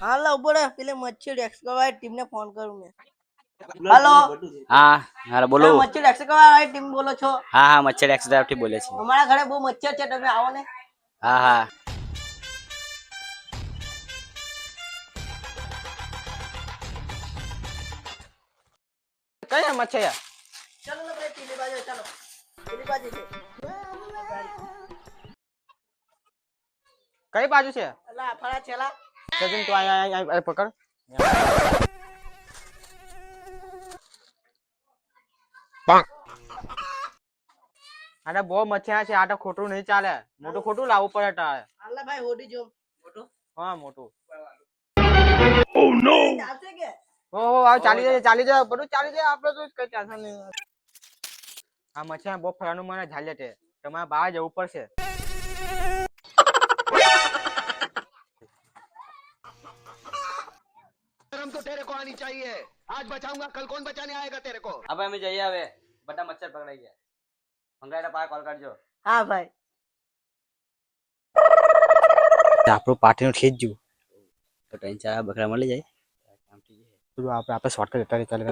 હાલો ઉભો રે પેલે મચ્છી એક્સકવાય ટીમ ને ફોન કરું મેં. હાલો હા હા બોલો. તમે મચ્છી એક્સકવાય ટીમ બોલો છો? હા હા મચ્છર એક્સડ્રાઈવ થી બોલે છે. અમારા ઘરે બહુ મચ્છર છે, તમે આવો ને. હા હા કઈ મચ્છર ચાલો ને ભાઈ પેલી બાજુ ચાલો. પેલી બાજુ છે. કઈ બાજુ છે? અલા ફળા છેલા. સજન તું આ પકડ. આને બહુ મચ્છર છે, આ તો ખોટું નહીં ચાલે, મોટું ખોટું લાવવું પડે તારે. હાલા ભાઈ હોડી જો મોટો. હા મોટું. ઓ નો ચાલશે કે? ઓહો આ ચાલી જાય બધું ચાલી જાય, આપણે તો કઈ ટેન્શન નહીં. આ મચ્છર બહુ ફરવાનું મને ઝાલે છે, તમારે બહાર જવું પડશે. शर्म तो तेरे को आनी चाहिए. आज बचाऊंगा कल कौन बचाने आएगा तेरे को. હવે અમે જઈએ, હવે બધા મચ્છર પકડાઈ ગયા. મંગાઈના પાસે કોલ કરજો. હા ભાઈ આપણું પાર્ટીનું થઈ જ ગયું તો 3-4 બકરા મળી જાય. આપણે શોર્ટકટ ચાલે